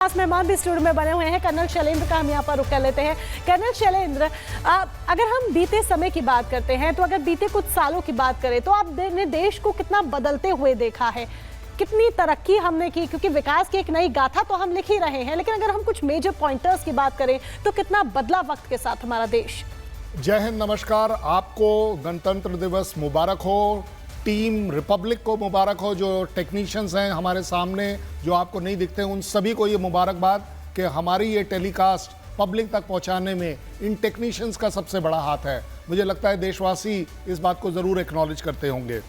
खास मेहमान भी स्टूडियो में बने हुए हैं। कर्नल शैलेंद्र का हम यहाँ पर रुक कर लेते हैं। कर्नल शैलेंद्र, अगर हम बीते समय की बात करते हैं तो अगर बीते कुछ सालों की बात करें तो आपने देश को कितना बदलते हुए देखा है, कितनी तरक्की हमने की, क्योंकि विकास की एक नई गाथा तो हम लिख ही रहे हैं, लेकिन अगर हम कुछ मेजर पॉइंटर्स की बात करें तो कितना बदला वक्त के साथ हमारा देश। जय हिंद, नमस्कार। आपको गणतंत्र दिवस मुबारक हो, टीम रिपब्लिक को मुबारक हो। जो टेक्नीशियंस हैं हमारे सामने जो आपको नहीं दिखते, उन सभी को ये मुबारकबाद कि हमारी ये टेलीकास्ट पब्लिक तक पहुंचाने में इन टेक्नीशियंस का सबसे बड़ा हाथ है। मुझे लगता है देशवासी इस बात को ज़रूर एक्नॉलेज करते होंगे।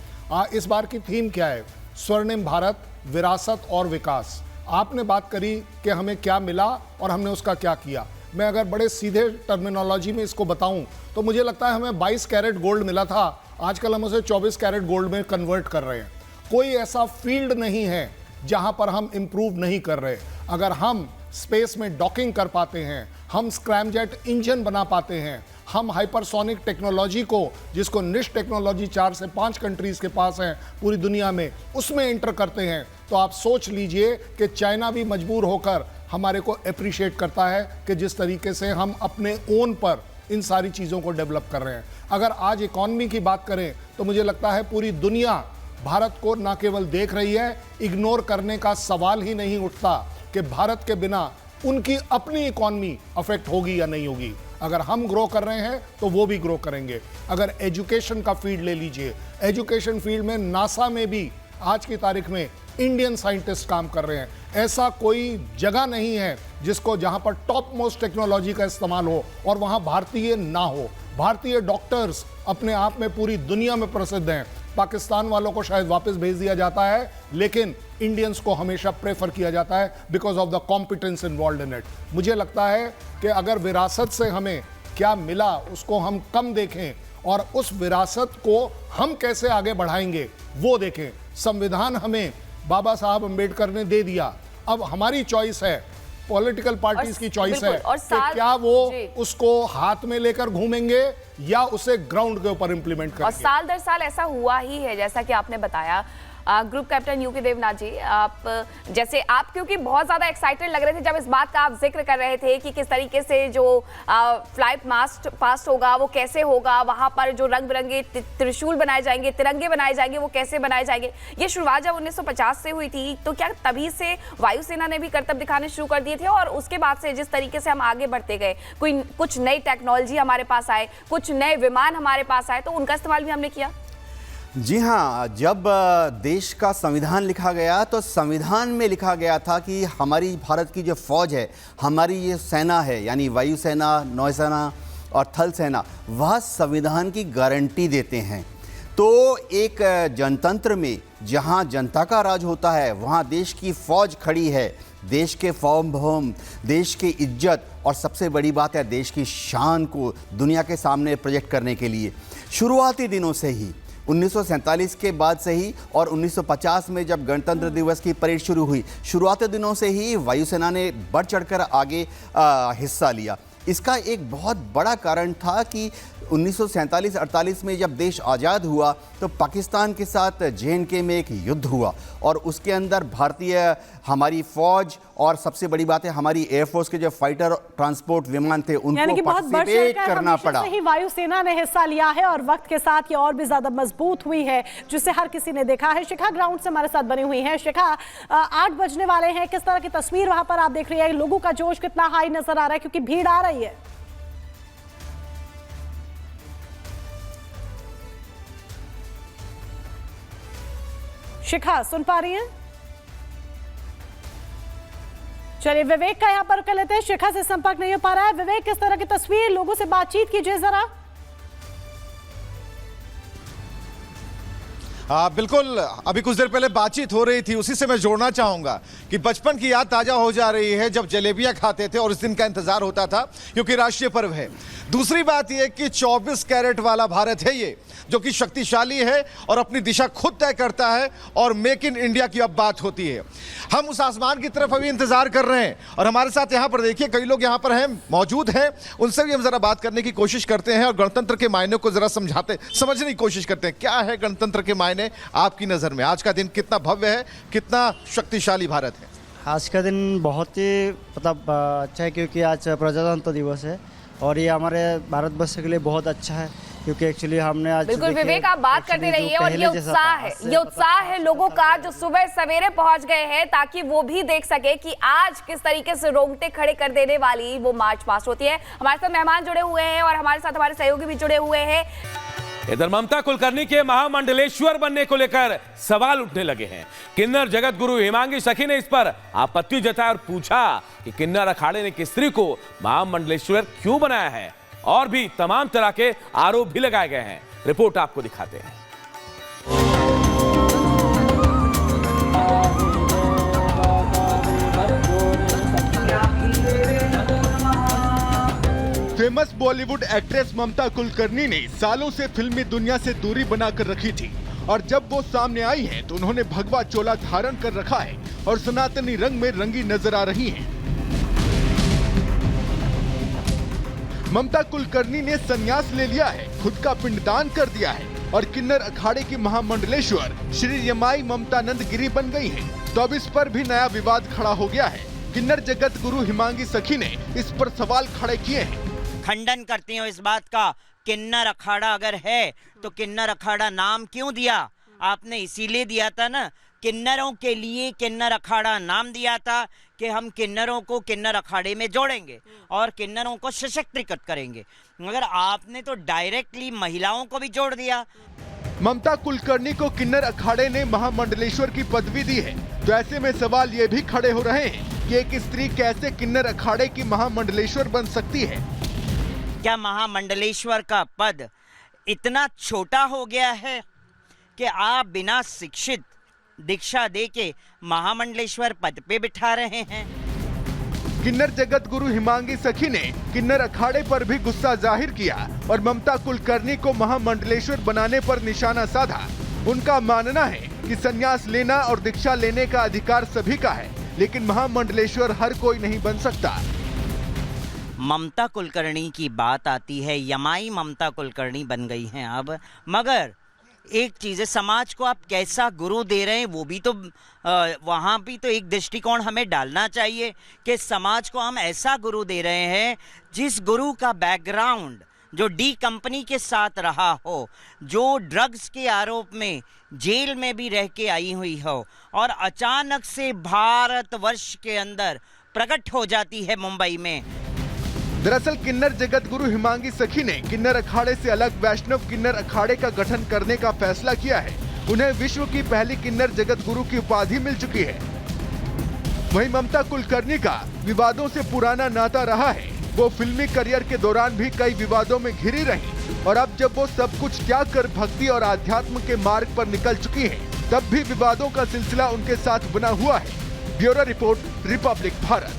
इस बार की थीम क्या है? स्वर्णिम भारत, विरासत और विकास। आपने बात करी कि हमें क्या मिला और हमने उसका क्या किया। मैं अगर बड़े सीधे टर्मिनोलॉजी में इसको बताऊं तो मुझे लगता है हमें 22 कैरेट गोल्ड मिला था, आजकल हम उसे 24 कैरेट गोल्ड में कन्वर्ट कर रहे हैं। कोई ऐसा फील्ड नहीं है जहां पर हम इंप्रूव नहीं कर रहे। अगर हम स्पेस में डॉकिंग कर पाते हैं, हम स्क्रैमजेट इंजन बना पाते हैं, हम हाइपरसोनिक टेक्नोलॉजी को, जिसको निश टेक्नोलॉजी 4 से 5 कंट्रीज के पास है पूरी दुनिया में, उसमें एंटर करते हैं, तो आप सोच लीजिए कि चाइना भी मजबूर होकर हमारे को अप्रिशिएट करता है कि जिस तरीके से हम अपने ओन पर इन सारी चीज़ों को डेवलप कर रहे हैं। अगर आज इकॉनमी की बात करें तो मुझे लगता है पूरी दुनिया भारत को ना केवल देख रही है, इग्नोर करने का सवाल ही नहीं उठता कि भारत के बिना उनकी अपनी इकॉनमी अफेक्ट होगी या नहीं होगी। अगर हम ग्रो कर रहे हैं तो वो भी ग्रो करेंगे। अगर एजुकेशन का फील्ड ले लीजिए, एजुकेशन फील्ड में नासा में भी आज की तारीख में इंडियन साइंटिस्ट काम कर रहे हैं। ऐसा कोई जगह नहीं है जिसको जहां पर टॉप मोस्ट टेक्नोलॉजी का इस्तेमाल हो और वहां भारतीय ना हो। भारतीय डॉक्टर्स अपने आप में पूरी दुनिया में प्रसिद्ध हैं। पाकिस्तान वालों को शायद वापस भेज दिया जाता है, लेकिन इंडियंस को हमेशा प्रेफर किया जाता है because of the competence involve in it. मुझे लगता है कि अगर विरासत से हमें क्या मिला उसको हम कम देखें और उस विरासत को हम कैसे आगे बढ़ाएंगे वो देखें। संविधान हमें बाबा साहब अंबेडकर ने दे दिया, अब हमारी चॉइस है, पॉलिटिकल पार्टीज की चॉइस है कि क्या वो उसको हाथ में लेकर घूमेंगे या उसे ग्राउंड के ऊपर इंप्लीमेंट करेंगे। और साल दर साल ऐसा हुआ ही है, जैसा कि आपने बताया। ग्रुप कैप्टन यूके देवनाथ जी, आप क्योंकि बहुत ज्यादा एक्साइटेड लग रहे थे जब इस बात का आप जिक्र कर रहे थे कि किस तरीके से जो फ्लाइट पास्ट होगा वो कैसे होगा, वहां पर जो रंग बिरंगे त्रिशूल बनाए जाएंगे, तिरंगे बनाए जाएंगे, वो कैसे बनाए जाएंगे। ये शुरुआत जब 1950 से हुई थी तो क्या तभी से वायुसेना ने भी करतब दिखाने शुरू कर दिए थे और उसके बाद से जिस तरीके से हम आगे बढ़ते गए, कुछ नई टेक्नोलॉजी हमारे पास आए, कुछ नए विमान हमारे पास आए, तो उनका इस्तेमाल भी हमने किया? जी हाँ, जब देश का संविधान लिखा गया तो संविधान में लिखा गया था कि हमारी भारत की जो फौज है, हमारी ये सेना है, यानी वायुसेना, नौसेना और थल सेना, वह संविधान की गारंटी देते हैं। तो एक जनतंत्र में जहाँ जनता का राज होता है वहाँ देश की फौज खड़ी है, देश के सार्वभौम, देश की इज्जत और सबसे बड़ी बात है देश की शान को दुनिया के सामने प्रोजेक्ट करने के लिए शुरुआती दिनों से ही, 1947 के बाद से ही और 1950 में जब गणतंत्र दिवस की परेड शुरू हुई, शुरुआती दिनों से ही वायुसेना ने बढ़ चढ़कर आगे हिस्सा लिया। इसका एक बहुत बड़ा कारण था कि 1947-48 में जब देश आज़ाद हुआ तो पाकिस्तान के साथ JNK में एक युद्ध हुआ और उसके अंदर भारतीय हमारी फौज और सबसे बड़ी बात है हमारी एयरफोर्स के जो फाइटर ट्रांसपोर्ट विमान थे उनको पार्टिसिपेट करना पड़ा। ही वायुसेना ने हिस्सा लिया है और वक्त के साथ ये और भी ज्यादा मजबूत हुई है, जिसे हर किसी ने देखा है। शिखा ग्राउंड से हमारे साथ बनी हुई है। शिखा, 8 बजने वाले हैं, किस तरह की तस्वीर वहां पर आप देख रही है? लोगों का जोश कितना हाई नजर आ रहा है क्योंकि भीड़ आ रही है? शिखा सुन पा रही हैं? चलिए विवेक का यहां पर कर लेते हैं, शिखा से संपर्क नहीं हो पा रहा है। विवेक, किस तरह की तस्वीर, लोगों से बातचीत कीजिए जरा। बिल्कुल, अभी कुछ देर पहले बातचीत हो रही थी, उसी से मैं जोड़ना चाहूंगा कि बचपन की याद ताजा हो जा रही है जब जलेबियां खाते थे और इस दिन का इंतजार होता था क्योंकि राष्ट्रीय पर्व है। दूसरी बात यह कि 24 कैरेट वाला भारत है ये, जो कि शक्तिशाली है और अपनी दिशा खुद तय करता है और मेक इन इंडिया की अब बात होती है। हम उस आसमान की तरफ अभी इंतजार कर रहे हैं और हमारे साथ यहाँ पर देखिए कई लोग यहाँ पर हैं, मौजूद हैं, उनसे भी हम जरा बात करने की कोशिश करते हैं और गणतंत्र के मायने को जरा समझने की कोशिश करते हैं। क्या है गणतंत्र के मायने आपकी नजर में? आज का दिन कितना भव्य है, कितना शक्तिशाली भारत है? आज का दिन बहुत ही मतलब अच्छा है, क्योंकि आज प्रजातंत्र दिवस है और ये हमारे भारतवर्ष के लिए बहुत अच्छा है, क्योंकि एक्चुअली हमने आज बिल्कुल देखिए, विवेक, आप बात करते actually रहिए। जो और ये पहले जैसा उत्साह था, है, आज से ये उत्साह पता- है लोगों का जो सुबह सवेरे पहुंच गए हैं ताकि वो भी देख सके कि आज किस तरीके से रोंगटे खड़े कर देने वाली वो मार्च पास्ट होती है। हमारे साथ मेहमान जुड़े हुए हैं और हमारे साथ हमारे सहयोगी भी जुड़े हुए हैं। इधर ममता कुलकर्णी के महामंडलेश्वर बनने को लेकर सवाल उठने लगे हैं। किन्नर जगत गुरु हिमांगी सखी ने इस पर आपत्ति जताई और पूछा कि किन्नर अखाड़े ने किस स्त्री को महामंडलेश्वर क्यों बनाया है, और भी तमाम तरह के आरोप भी लगाए गए हैं। रिपोर्ट आपको दिखाते हैं। फेमस बॉलीवुड एक्ट्रेस ममता कुलकर्णी ने सालों से फिल्मी दुनिया से दूरी बनाकर रखी थी, और जब वो सामने आई हैं तो उन्होंने भगवा चोला धारण कर रखा है और सनातनी रंग में रंगी नजर आ रही हैं। ममता कुलकर्णी ने संन्यास ले लिया है, खुद का पिंडदान कर दिया है और किन्नर अखाड़े की महामंडलेश्वर श्री यमाई ममतानंद गिरी बन गई हैं। तो अब इस पर भी नया विवाद खड़ा हो गया है। किन्नर जगत गुरु हिमांगी सखी ने इस पर सवाल खड़े किए हैं। खंडन करती हूँ इस बात का। किन्नर अखाड़ा अगर है तो किन्नर अखाड़ा नाम क्यों दिया? आपने इसीलिए दिया था ना, किन्नरों के लिए किन्नर अखाड़ा नाम दिया था कि हम किन्नरों को किन्नर अखाड़े में जोड़ेंगे और किन्नरों को सशक्तिकृत करेंगे, मगर आपने तो डायरेक्टली महिलाओं को भी जोड़ दिया। ममता कुलकर्णी को किन्नर अखाड़े ने महामंडलेश्वर की पदवी दी है, तो ऐसे में सवाल ये भी खड़े हो रहे हैं कि एक स्त्री कैसे किन्नर अखाड़े की महामंडलेश्वर बन सकती है। क्या महामंडलेश्वर का पद इतना छोटा हो गया है कि आप बिना शिक्षित दीक्षा देके महामंडलेश्वर पद पे बिठा रहे हैं? किन्नर जगत गुरु हिमांगी सखी ने किन्नर अखाड़े पर भी गुस्सा जाहिर किया और ममता कुलकर्णी को महामंडलेश्वर बनाने पर निशाना साधा। उनका मानना है कि संन्यास लेना और दीक्षा लेने का अधिकार सभी का है, लेकिन महामंडलेश्वर हर कोई नहीं बन सकता। ममता कुलकर्णी की बात आती है, यमाई ममता कुलकर्णी बन गई हैं अब, मगर एक चीज़ है, समाज को आप कैसा गुरु दे रहे हैं वो भी तो वहाँ भी तो एक दृष्टिकोण हमें डालना चाहिए कि समाज को हम ऐसा गुरु दे रहे हैं जिस गुरु का बैकग्राउंड जो डी कंपनी के साथ रहा हो, जो ड्रग्स के आरोप में जेल में भी रह के आई हुई हो और अचानक से भारतवर्ष के अंदर प्रकट हो जाती है मुंबई में। दरअसल किन्नर जगत गुरु हिमांगी सखी ने किन्नर अखाड़े से अलग वैष्णव किन्नर अखाड़े का गठन करने का फैसला किया है। उन्हें विश्व की पहली किन्नर जगत गुरु की उपाधि मिल चुकी है। वहीं ममता कुलकर्णी का विवादों से पुराना नाता रहा है। वो फिल्मी करियर के दौरान भी कई विवादों में घिरी रही और अब जब वो सब कुछ त्याग कर भक्ति और आध्यात्म के मार्ग पर निकल चुकी हैं, तब भी विवादों का सिलसिला उनके साथ बना हुआ है। Bureau report, Republic Bharat.